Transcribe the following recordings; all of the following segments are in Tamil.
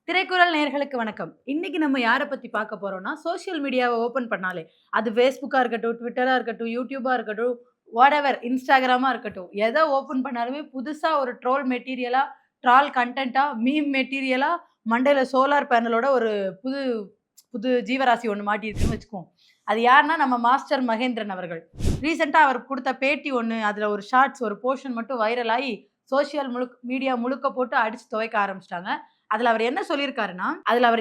திரைக்குறள் நேயர்களுக்கு வணக்கம். இன்னைக்கு நம்ம யார பத்தி பார்க்க போறோம்னா, சோசியல் மீடியாவ ஓப்பன் பண்ணாலே, அது Facebookஆ இருக்கட்டும், Twitterஆ இருக்கட்டும், YouTubeஆ இருக்கட்டும், வாட்டெவர் Instagramஆ இருக்கட்டும், எத ஓப்பன் பண்ணாலுமே புதுசா ஒரு ட்ரோல் மெட்டீரியலா, ட்ரால் கன்டென்ட்டா, மீம் மெட்டீரியலா, மண்டையில சோலார் பேனலோட ஒரு புது புது ஜீவராசி ஒண்ணு மாட்டியிருக்குன்னு வச்சுக்குவோம். அது யாருன்னா, நம்ம மாஸ்டர் மகேந்திரன் அவர்கள். ரீசென்ட்டா அவர் குடுத்த பேட்டி ஒண்ணு, அதுல ஒரு ஷார்ட்ஸ் ஒரு போர்ஷன் மட்டும் வைரல் ஆயி, சோசியல் மீடியா முழுக்க போட்டு அடிச்சு துவைக்க ஆரம்பிச்சுட்டாங்க. அதுல அவர்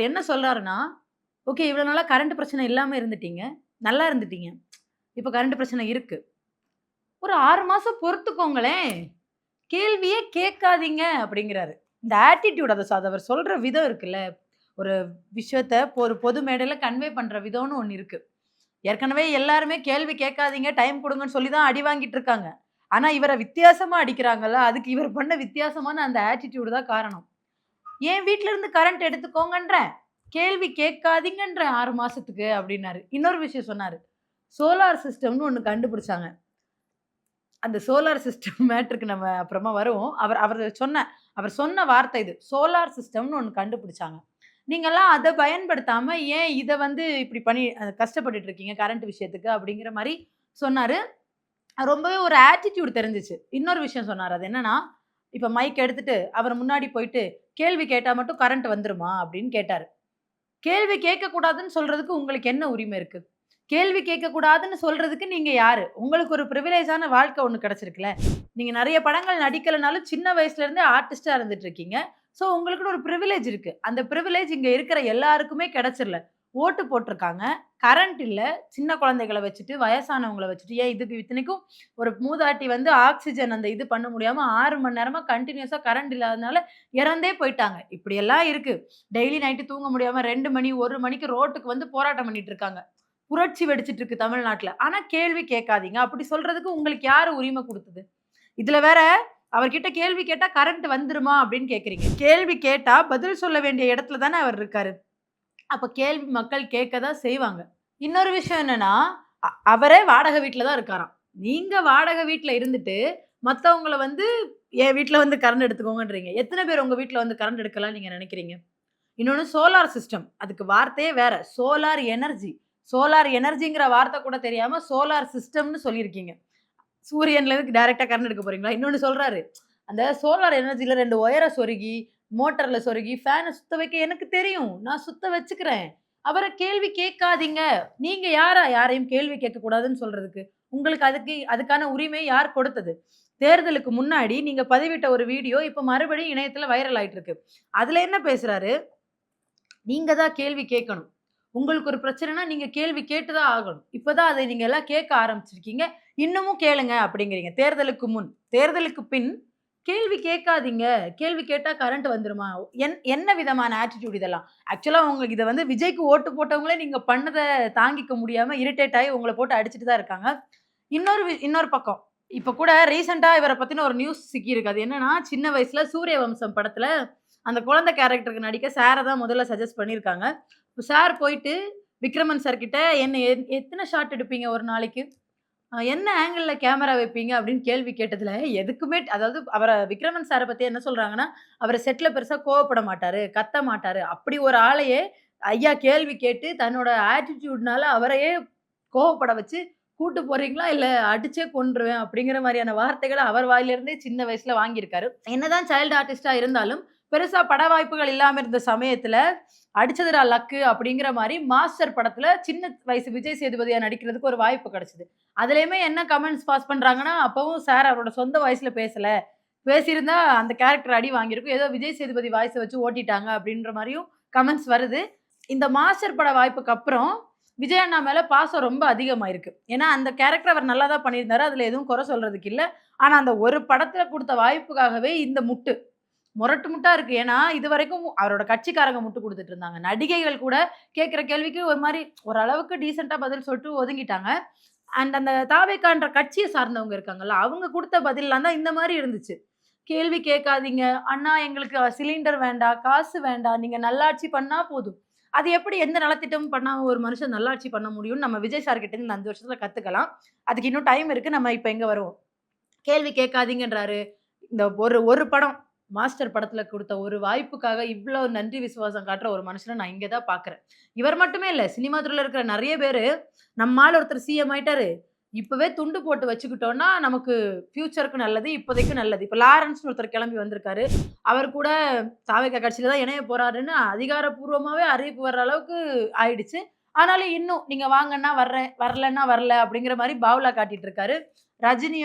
என்ன சொல்றாருன்னா, "ஓகே இவ்வளோ நாளா கரண்ட் பிரச்சனை இல்லாம இருந்துட்டீங்க. நல்லா இருந்துட்டீங்க. இப்ப கரண்ட் பிரச்சனை இருக்கு. ஒரு 6 மாசம் பொறுத்துக்கோங்களேன். கேள்வியே கேட்காதீங்க" அப்படிங்கிறாரு. இந்த ஆட்டிட்யூட் அத அவர் சொல்ற விதம் இருக்குல்ல, ஒரு விஷயத்த ஒரு பொது மேடையில கன்வே பண்ற விதம்னு ஒண்ணு இருக்கு. ஏற்கனவே எல்லாருமே கேள்வி கேட்காதீங்க, டைம் குடுங்கன்னு சொல்லி தான் அடி வாங்கிட்டு இருக்காங்க. ஆனா இவர வித்தியாசமா அடிக்கிறாங்கல்ல, அதுக்கு இவர் பண்ண வித்தியாசமான அந்த ஆட்டிட்யூட் தான் காரணம். என் வீட்ல இருந்து கரண்ட் எடுத்துக்கோங்கன்றேன். கேள்வி கேட்காதீங்கன்றேன் 6 மாசத்துக்கு அப்டின்னாரு. இன்னொரு விஷயம் சொன்னாரு. சோலார் சிஸ்டம்னு ஒண்ணு கண்டுபிடிச்சாங்க. அந்த சோலார் சிஸ்டம் மேட்டருக்கு நம்ம அப்புறமா வருவோம். அவர் சொன்ன வார்த்தை இது. சோலார் சிஸ்டம்னு ஒண்ணு கண்டுபிடிச்சாங்க. நீங்கலாம் அத பயன்படுத்தாம ஏன் இத வந்து இப்டி பண்ணி கஷ்டப்பட்டுட்டு இருக்கீங்க கரண்ட் விஷயத்துக்கு அப்டிங்கிற மாரி சொன்னாரு. ரொம்பவே ஒரு ஆட்டிட்யூட் தெரிஞ்சுச்சு. இன்னொரு விஷயம் சொன்னாரு. அது என்னன்னா, இப்ப மைக் எடுத்துட்டு அவர் முன்னாடி போயிட்டு, "கேள்வி கேட்டா மட்டும் கரண்ட் வந்துருமா?" அப்படின்னு கேட்டாரு. கேள்வி கேட்கக்கூடாதுன்னு சொல்றதுக்கு உங்களுக்கு என்ன உரிமை இருக்கு? கேள்வி கேட்கக்கூடாதுன்னு சொல்றதுக்கு நீங்க யாரு? உங்களுக்கு ஒரு பிரிவிலேஜான வாழ்க்கை ஒண்ணு கிடைச்சிருக்குல்ல. நீங்க நெறைய படங்கள் நடிக்கலனாலும் சின்ன வயசுல இருந்தே ஆர்டிஸ்ட்டா இருந்துட்டு இருக்கீங்க. ஸோ உங்களுக்குன்னு ஒரு பிரிவிலேஜ் இருக்கு. அந்த பிரிவிலேஜ் இங்க இருக்கிற எல்லாருக்குமே கிடைச்சிரல. ஓட்டு போட்டுருக்காங்க. கரண்ட் இல்ல. சின்ன குழந்தைகள வச்சுட்டு, வயசானவங்கள வச்சுட்டு, ஏன் இதுக்கு இத்தனைக்கும் ஒரு மூதாட்டி வந்து ஆக்ஸிஜன் அந்த இது பண்ண முடியாம 6 மணி நேரமா கன்டினியூஸா கரண்ட் இல்லாதனால இறந்தே போயிட்டாங்க. இப்படியெல்லாம் இருக்கு. டெய்லி நைட்டு தூங்க முடியாம 2 மணி, 1 மணிக்கு ரோட்டுக்கு வந்து போராட்டம் பண்ணிட்டு இருக்காங்க. புரட்சி வெடிச்சிட்டு இருக்கு தமிழ்நாட்டுல. ஆனா கேள்வி கேட்காதீங்க. அப்படி சொல்றதுக்கு உங்களுக்கு யாரு உரிமை குடுத்தது? இதுல வேற அவர்கிட்ட கேள்வி கேட்டா கரண்ட் வந்துருமா அப்படின்னு கேட்கிறீங்க. கேள்வி கேட்டா பதில் சொல்ல வேண்டிய இடத்துல தானே அவர் இருக்காரு. அப்ப கேள்வி மக்கள் கேட்க தான் செய்வாங்க. இன்னொரு விஷயம் என்னன்னா, அவரே வாடகை வீட்ல தான் இருக்காராம். நீங்க வாடகை வீட்ல இருந்துட்டு, மத்தவங்கள வந்து என் வீட்ல வந்து கரண்ட் எடுத்துக்கோங்கன்றீங்க. எத்தன பேர் உங்க வீட்ல வந்து கரண்ட் எடுக்கலாம்னு நீங்க நெனைக்கிறீங்க? இன்னொன்னு சோலார் சிஸ்டம். அதுக்கு வார்த்தையே வேற. Solar energy. சோலார் எனர்ஜிங்கிற வார்த்தை கூட தெரியாம சோலார் சிஸ்டம்னு சொல்லியிருக்கீங்க. சூரியன்ல இருந்து டைரக்ட்டா கரண்ட் எடுக்க போறீங்களா? இன்னொன்னு சொல்றாரு. அந்த சோலார் எனர்ஜில 2 ஒயர சொருகி, மோட்டார்ல சொருகி, ஃபேன சுத்த வைக்க எனக்கு தெரியும். நான் சுத்த வச்சுக்கிறேன். அவர கேள்வி கேட்காதீங்க. நீங்க யாரா யாரையும் கேள்வி கேட்கக்கூடாதுன்னு சொல்றதுக்கு? உங்களுக்கு அதுக்கான உரிமை யார் கொடுத்தது? தேர்தலுக்கு முன்னாடி நீங்க பதிவிட்ட ஒரு வீடியோ இப்ப மறுபடியும் இணையத்துல வைரல் ஆயிட்டு இருக்கு. அதுல என்ன பேசுறாரு? நீங்க தான் கேள்வி கேட்கணும். உங்களுக்கு ஒரு பிரச்சனைனா நீங்க கேள்வி கேட்டு தான் ஆகணும். இப்ப தான் அத நீங்க எல்லாம் கேட்க ஆரம்பிச்சிருக்கீங்க. இன்னமும் கேளுங்க அப்படிங்கிறீங்க. தேர்தலுக்கு முன். தேர்தலுக்கு பின் கேள்வி கேட்காதீங்க. கேள்வி கேட்டா கரண்ட் வந்துருமா? என்ன விதமான ஆட்டிட்யூட் இதெல்லாம்? ஆக்சுவலா உங்களுக்கு இத வந்து விஜய்க்கு ஓட்டு போட்டவங்களே நீங்க பண்ணத தாங்கிக்க முடியாம இரிட்டேட் ஆயி உங்கள போட்டு அடிச்சுட்டு தான் இருக்காங்க. இன்னொரு பக்கம். இப்ப கூட ரீசென்ட்டா இவர பத்தின ஒரு நியூஸ் சிக்கியிருக்கு. அது என்னன்னா, சின்ன வயசுல சூரியவம்சம் படத்துல அந்த குழந்தை கேரக்டருக்கு நடிக்க சார தான் முதல்ல சஜெஸ்ட் பண்ணியிருக்காங்க. சார் போயிட்டு விக்ரமன் சார் கிட்ட என்ன எத்தன ஷாட் எடுப்பீங்க ஒரு நாளைக்கு? என்ன ஆங்கிள்ல கேமரா வைப்பீங்க? அப்படின்னு கேள்வி கேட்டதுல எதுக்குமே அதாவது விக்ரமன் சார பத்தி என்ன சொல்றாங்கன்னா, அவரு செட்ல பெருசா கோவப்பட மாட்டாரு, கத்த மாட்டாரு. அப்படி ஒரு ஆளையே ஐயா கேள்வி கேட்டு தன்னோட ஆட்டிட்யூட்னால அவரையே கோவப்பட வச்சு கூட்டு போறீங்களா? இல்ல அடிச்சே கொன்றுவேன் அப்படிங்கிற மாரியான வார்த்தைகள அவர் வாயிலிருந்தே சின்ன வயசுல வாங்கியிருக்காரு. என்னதான் சைல்டு ஆர்டிஸ்ட்டா இருந்தாலும், பெருசா பட வாய்ப்புகள் இல்லாம இருந்த சமயத்துல, "அடிச்சதுடா லக்கு" அப்படிங்கிற மாரி மாஸ்டர் படத்துல சின்ன வயசு விஜய் சேதுபதியா நடிக்கிறதுக்கு ஒரு வாய்ப்பு கிடைச்சது. அதுலயுமே என்ன கமெண்ட்ஸ் பாஸ் பண்றாங்கன்னா, அப்பவும் சார் அவரோட சொந்த வாய்ஸ்ல பேசல. பேசியிருந்தா அந்த கேரக்டர் அடி வாங்கியிருக்கும். ஏதோ விஜய் சேதுபதி வாய்ஸ வச்சு ஓட்டிட்டாங்க அப்படின்ற மாரியும் கமெண்ட்ஸ் வருது. இந்த மாஸ்டர் பட வாய்ப்புக்கு அப்புறம் விஜய் அண்ணா மேல பாசம் ரொம்ப அதிகமாயிருக்கு. ஏன்னா, அந்த கேரக்டர் அவர் நல்லா தான் பண்ணியிருந்தாரு. அதுல எதுவும் குறை சொல்றதுக்கு இல்ல. ஆனா, அந்த ஒரு படத்துல குடுத்த வாய்ப்புக்காகவே இந்த முட்டு. மொரட்டு முட்டா இருக்கு. ஏன்னா, இதுவரைக்கும் அவரோட கட்சிக்காரங்க முட்டு குடுத்துட்டு இருந்தாங்க. நடிகைகள் கூட கேட்கிற கேள்விக்கு ஒரு மாரி ஓரளவுக்கு டீசென்ட்டா பதில் சொல்லிட்டு ஒதுங்கிட்டாங்க. அந்த தாவேக்கான்ற கட்சிய சார்ந்தவங்க இருக்காங்கல்ல, அவங்க குடுத்த பதில்லாம் தான் இந்த மாரி இருந்துச்சு. கேள்வி கேட்காதீங்க. அண்ணா எங்களுக்கு சிலிண்டர் வேண்டாம், காசு வேண்டாம். நீங்க நல்லாட்சி பண்ணா போதும். அது எப்படி எந்த நலத்திட்டமும் பண்ணாம ஒரு மனுஷன் நல்லாட்சி பண்ண முடியும்னு நம்ம விஜய் சார் கிட்ட இருந்து இந்த 5 வருஷத்துல கத்துக்கலாம். அதுக்கு இன்னும் டைம் இருக்கு. நம்ம இப்ப எங்க வருவோம். கேள்வி கேட்காதீங்கன்றாரு. இந்த ஒரு ஒரு படம். மாஸ்டர் படத்துல குடுத்த ஒரு வாய்ப்புக்காக இவ்ளோ நன்றி விசுவாசம் காட்டுற ஒரு மனுஷன நான் இங்க தான் பார்க்குறேன். இவர் மட்டுமே இல்ல. சினிமா துறையில இருக்கிற நெறைய பேரு, நம்ம ஆள் ஒருத்தர் சிஎம் ஆயிட்டாரு. இப்பவே துண்டு போட்டு வச்சுக்கிட்டோம்னா, நமக்கு ஃபியூச்சருக்கு நல்லது. இப்போதைக்கு நல்லது. இப்ப லாரன்ஸ்ன்னு ஒருத்தர் கிளம்பி வந்திருக்காரு. அவர் கூட தாவேகா கட்சியில தான் இணைய போறாருன்னு அதிகாரப்பூர்வமாவே அறிவிப்பு வர்ற அளவுக்கு ஆயிடுச்சு. ஆனாலும் இன்னும் நீங்க வாங்கன்னா வர்றேன், வரலன்னா வரல அப்படிங்கிற மாரி பாவுலா காட்டிட்டு இருக்காரு. ரஜினி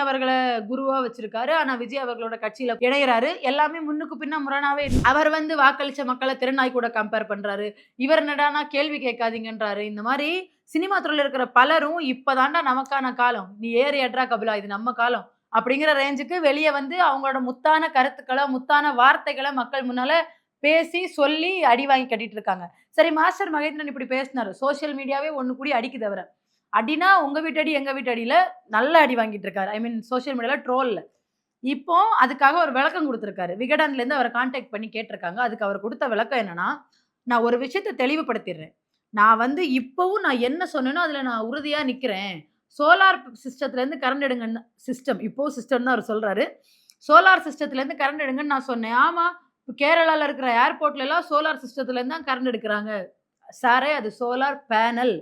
அவர்கள குருவா வச்சிருக்காரு. ஆனா விஜய் அவர்களோட கட்சியில இணையறாரு. எல்லாமே முன்னுக்கு பின்ன முரணாவே அவர் வந்து வாக்களிச்ச மக்கள தெருநாய் கூட கம்பேர் பண்றாரு. இவர் என்னடான்னா கேள்வி கேட்காதீங்கன்றாரு. இந்த மாரி சினிமா துறையில இருக்கிற பலரும் இப்ப நமக்கான காலம். நீ ஏறு எட்றா கபிலா இது நம்ம காலம். அப்படிங்கிற ரேஞ்சுக்கு வெளிய வந்து அவங்களோட முத்தான கருத்துக்கள, முத்தான வார்த்தைகள மக்கள் முன்னால பேசி, சொல்லி அடி வாங்கி கட்டிட்டு இருக்காங்க. சரி மாஸ்டர் மகேந்திரன் இப்படி பேசினாரு. சோசியல் மீடியாவே ஒண்ணு கூடி அடிக்குது அவர. அடின்னா உங்க வீட்டு அடி, எங்க வீட்டு அடியில நல்ல அடி வாங்கிட்டு இருக்காரு. ஐ மீன் சோசியல் மீடியால ட்ரோல்ல. இப்போ அதுக்காக ஒரு விளக்கம் குடுத்திருக்காரு. விகடன்லேருந்து அவர கான்டாக்ட் பண்ணி கேட்டிருக்காங்க. அதுக்கு அவர் குடுத்த விளக்கம் என்னன்னா, நான் ஒரு விஷயத்த தெளிவுபடுத்திடுறேன். நான் வந்து இப்பவும் நான் என்ன சொன்னேனோ, அதுல நான் உறுதியா நிக்கிறேன். சோலார் சிஸ்டத்துலேருந்து கரண்ட் எடுங்கன்னு இப்பவும் சிஸ்டம்னு தான் அவரு சொல்றாரு. சோலார் சிஸ்டத்துலேருந்து கரண்ட் எடுங்கன்னு நான் சொன்னேன். ஆமா. இப்ப கேரளால இருக்கிற ஏர்போர்ட்லலாம் சோலார் சிஸ்டத்துலேருந்து தான் கரண்ட் எடுக்குறாங்க. சாரே அது சோலார் பேனல்.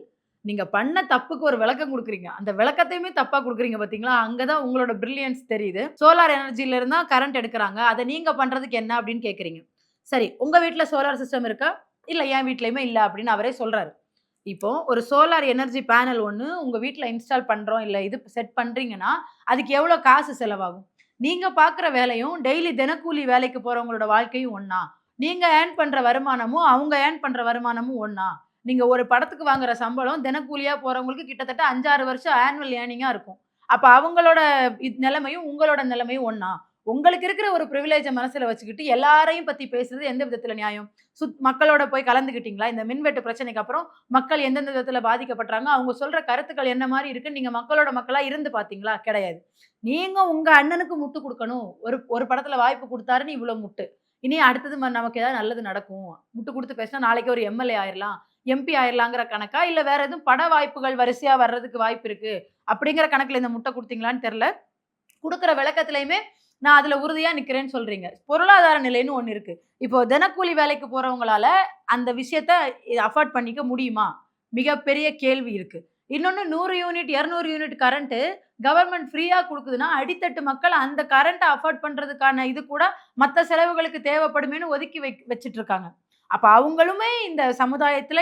நீங்க பண்ண தப்புக்கு ஒரு விளக்கம் குடுக்குறீங்க. அந்த விளக்கத்தையுமே தப்பா குடுக்குறீங்க பார்த்தீங்களா? அங்க தான் உங்களோட பிரில்லியன்ஸ் தெரியுது. சோலார் எனர்ஜில இருந்து தான் கரண்ட் எடுக்குறாங்க. அத நீங்க பண்றதுக்கு என்ன அப்டின்னு கேட்கிறீங்க. சரி, உங்க வீட்ல சோலார் சிஸ்டம் இருக்கா? இல்ல என் வீட்லயுமே இல்ல அப்டின்னு அவரே சொல்றாரு. இப்போ ஒரு சோலார் எனர்ஜி பேனல் ஒண்ணு உங்க வீட்ல இன்ஸ்டால் பண்றோம், இல்ல இது செட் பண்றீங்கன்னா, அதுக்கு எவ்வளோ காசு செலவாகும்? நீங்க பார்க்குற வேலையும், டெய்லி தினக்கூலி வேலைக்கு போறவங்களோட வாழ்க்கையும் ஒண்ணா? நீங்க ஏர்ன் பண்ற வருமானமும், அவங்க ஏர்ன் பண்ற வருமானமும் ஒண்ணா? நீங்க ஒரு படத்துக்கு வாங்குற சம்பளம் தினக்கூலியா போறவங்களுக்கு கிட்டத்தட்ட 5, 6 வருஷம் ஆனுவல் ஏர்னிங்கா இருக்கும். அப்ப அவங்களோட நிலைமையும், உங்களோட நிலைமையும் ஒண்ணா? உங்களுக்கு இருக்கிற ஒரு பிரிவிலேஜ மனசுல வச்சுக்கிட்டு எல்லாரையும் பத்தி பேசுறது எந்த விதத்துல நியாயம்? மக்களோட போய் கலந்துக்கிட்டீங்களா? இந்த மின்வெட்டு பிரச்சனைக்கு அப்புறம் மக்கள் எந்தெந்த விதத்துல பாதிக்கப்பட்றாங்க? அவங்க சொல்ற கருத்துக்கள் என்ன மாரி இருக்குன்னு நீங்க மக்களோட மக்களா இருந்து பார்த்தீங்களா? கிடையாது. நீங்க உங்க அண்ணனுக்கு முட்டு குடுக்கணும். ஒரு ஒரு படத்துல வாய்ப்பு குடுத்தாருன்னு இவ்ளோ முட்டு. இனி அடுத்தது நமக்கு ஏதாவது நல்லது நடக்கும். முட்டு குடுத்து பேசினா நாளைக்கு ஒரு எம்எல்ஏ ஆயிரலாம். எம்பி ஆயிரலாங்கிற கணக்கா? இல்ல வேற எதுவும் பட வாய்ப்புகள் வரிசையா வர்றதுக்கு வாய்ப்பு இருக்கு. அப்படிங்கிற கணக்குல இந்த முட்ட குடுத்தீங்களான்னு தெரியல. குடுக்குற விளக்கத்திலயுமே நான் அதுல உறுதியா நிக்கிறேன்னு சொல்றீங்க. பொருளாதார நிலைன்னு ஒண்ணு இருக்கு. இப்போ தினக்கூலி வேலைக்கு போறவங்களால அந்த விஷயத்த அஃபோர்ட் பண்ணிக்க முடியுமா? மிகப்பெரிய கேள்வி இருக்கு. இன்னொன்னு 100 யூனிட், 200 யூனிட் கரண்ட் கவர்ன்மெண்ட் ஃப்ரீயா குடுக்குதுன்னா, அடித்தட்டு மக்கள் அந்த கரண்ட்ட அஃபோர்ட் பண்றதுக்கான இது கூட மத்த செலவுகளுக்கு தேவைப்படுமேன்னு ஒதுக்கி வச்சுட்டு இருக்காங்க. அப்ப அவங்களுமே இந்த சமுதாயத்துல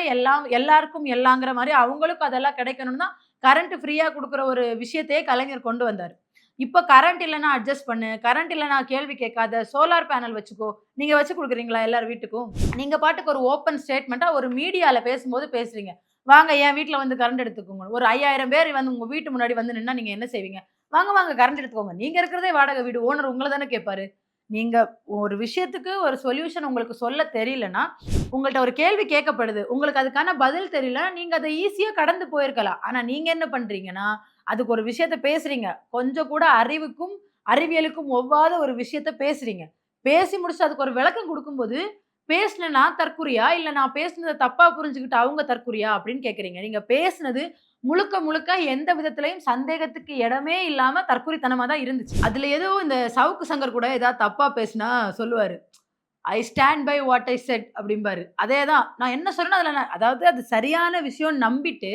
எல்லாருக்கும் எல்லாங்கிற மாரி அவங்களுக்கும் அதெல்லாம் கிடைக்கணும்னு தான் கரண்ட் ஃப்ரீயா குடுக்குற ஒரு விஷயத்தையே கலைஞர் கொண்டு வந்தாரு. இப்ப கரண்ட் இல்லன்னா அட்ஜஸ்ட் பண்ணு. கரண்ட் இல்லன்னா கேள்வி கேட்காத. சோலார் பேனல் வச்சுக்கோ. நீங்க வச்சு குடுக்குறீங்களா எல்லார் வீட்டுக்கும்? நீங்க பாட்டுக்கு ஒரு ஓப்பன் ஸ்டேட்மென்ட்டா ஒரு மீடியால பேசும்போது பேசுறீங்க. வாங்க என் வீட்ல வந்து கரண்ட் எடுத்துக்கோங்க. ஒரு 5000 பேர் வந்து உங்க வீட்டு முன்னாடி வந்து நின்னா நீங்க என்ன செய்வீங்க? வாங்க, வாங்க கரண்ட் எடுத்துக்கோங்க. நீங்க இருக்கிறதே வாடகை வீடு. ஓனர் உங்கள தானே கேட்பாரு. நீங்க ஒரு விஷயத்துக்கு ஒரு சொல்யூஷன் உங்களுக்கு சொல்ல தெரியலன்னா, உங்கள்ட்ட ஒரு கேள்வி கேட்கப்படுது. உங்களுக்கு அதுக்கான பதில் தெரியல. நீங்க அத ஈஸியா கடந்து போயிருக்கலாம். ஆனா நீங்க என்ன பண்றீங்கன்னா, அதுக்கு ஒரு விஷயத்த பேசுறீங்க. கொஞ்சம் கூட அறிவியலுக்கும் ஒவ்வாத ஒரு விஷயத்த பேசுறீங்க. பேசி முடிச்சுட்டு அதுக்கு ஒரு விளக்கம் குடுக்கும்போது, பேசின நான் தற்குறியா? இல்ல நான் பேசினத தப்பா புரிஞ்சுகிட்டு அவங்க தற்குறியா? அப்படின்னு கேட்கிறீங்க. நீங்க பேசினது முழுக்க, முழுக்க எந்த விதத்திலயும் சந்தேகத்துக்கு இடமே இல்லாம தற்குறித்தனமா தான் இருந்துச்சு. அதுல ஏதோ இந்த சவுக்கு சங்கர் கூட ஏதாவது தப்பா பேசினா சொல்லுவாரு. "I stand by what I said" அப்படிம்பாரு. அதே தான். நான் என்ன சொல்றேனோ அதுல அதாவது அது சரியான விஷயம்னு நம்பிட்டு,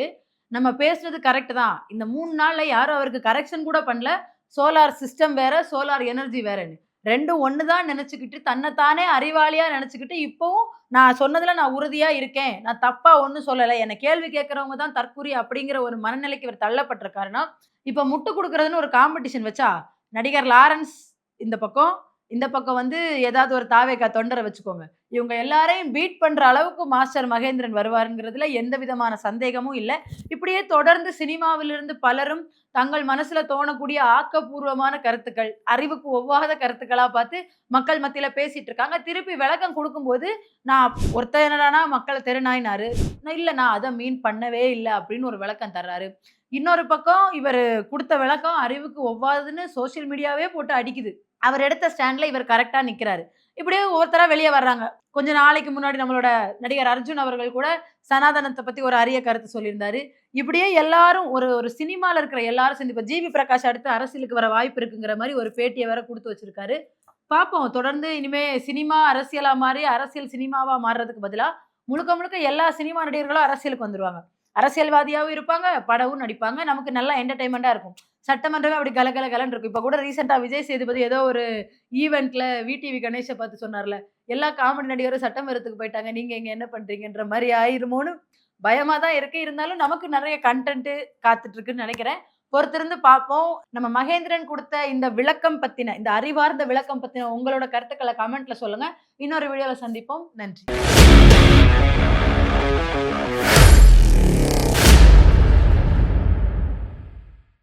நம்ம பேசுனது கரெக்ட் தான். இந்த 3 நாள்ல யாரும் அவருக்கு கரெக்ஷன் கூட பண்ணல. சோலார் சிஸ்டம் வேற, சோலார் எனர்ஜி வேறன்னு. 2ம் ஒண்ணு தான் நெனச்சுக்கிட்டு, தன்ன தானே அறிவாளியா நெனச்சுக்கிட்டு, இப்பவும் நான் சொன்னதுல நான் உறுதியா இருக்கேன். நான் தப்பா ஒண்ணும் சொல்லல. என்ன கேள்வி கேட்கிறவங்க தான் தற்குறி அப்படிங்கிற ஒரு மனநிலைக்கு இவர் தள்ளப்பட்டிருக்காருன்னா, இப்ப முட்டு குடுக்குறதுன்னு ஒரு காம்படிஷன் வச்சா, நடிகர் லாரன்ஸ் இந்த பக்கம், இந்த பக்கம் வந்து ஏதாவது ஒரு தாவேகா தொண்டர வச்சுக்கோங்க. இவங்க எல்லாரையும் பீட் பண்ற அளவுக்கு மாஸ்டர் மகேந்திரன் வருவாருங்கிறதுல எந்த விதமான சந்தேகமும் இல்ல. இப்படியே தொடர்ந்து சினிமாவிலிருந்து பலரும் தங்கள் மனசுல தோணக்கூடிய ஆக்கப்பூர்வமான கருத்துக்கள், அறிவுக்கு ஒவ்வாத கருத்துக்களா பார்த்து மக்கள் மத்தியில பேசிட்டு இருக்காங்க. திருப்பி விளக்கம் குடுக்கும்போது, நான் ஒருத்தன் என்னடான்னா மக்கள தெருநாய்னாரு. இல்ல நான் அத மீன் பண்ணவே இல்ல அப்படின்னு ஒரு விளக்கம் தர்றாரு. இன்னொரு பக்கம் இவரு குடுத்த விளக்கம் அறிவுக்கு ஒவ்வாததுன்னு சோசியல் மீடியாவே போட்டு அடிக்குது. அவர் எடுத்த ஸ்டாண்ட்ல இவர் கரெக்ட்டா நிக்கிறாரு. இப்படியே ஒவ்வொருத்தரா வெளிய வர்றாங்க. கொஞ்ச நாளைக்கு முன்னாடி நம்மளோட நடிகர் அர்ஜுன் அவர்கள் கூட சனாதனத்த பத்தி ஒரு அரிய கருத்து சொல்லியிருந்தாரு. இப்படியே எல்லாரும் ஒரு ஒரு சினிமால இருக்கிற எல்லாரும் சேர்ந்து இப்ப ஜிவி பிரகாஷ் அடுத்து அரசியலுக்கு வர வாய்ப்பு இருக்குங்கிற மாரி ஒரு பேட்டிய வேற குடுத்து வச்சிருக்காரு. பார்ப்போம். தொடர்ந்து இனிமே சினிமா அரசியலா மாறி, அரசியல் சினிமாவா மாறுறதுக்கு பதிலா, முழுக்க முழுக்க எல்லா சினிமா நடிகர்களும் அரசியலுக்கு வந்துருவாங்க. அரசியல்வாதியாவும் இருப்பாங்க, படமும் நடிப்பாங்க. நமக்கு நல்லா என்டர்டெயின்மென்ட்டா இருக்கும். சட்டமன்றமே அப்படி கல கலன்னு இருக்கும். இப்ப கூட ரீசென்ட்டா விஜய் சேதுபதி ஏதோ ஒரு ஈவென்ட்ல விடிவி கணேஷ பார்த்து சொன்னார்ல, எல்லா காமெடி நடிகரும் சட்டமன்றத்துக்கு போயிட்டாங்க. நீங்க இங்க என்ன பண்றீங்கன்ற மாரி ஆயிருமோன்னு பயமா தான் இருக்கு. இருந்தாலும் நமக்கு நெறைய கன்டென்ட் காத்துட்டு இருக்குன்னு நெனைக்கிறேன். பொறுத்திருந்து பார்ப்போம். நம்ம மகேந்திரன் குடுத்த இந்த விளக்கம் பத்தின, இந்த அறிவார்ந்த விளக்கம் பத்தின உங்களோட கருத்துக்கள கமெண்ட்ல சொல்லுங்க. இன்னொரு வீடியோல சந்திப்போம். நன்றி.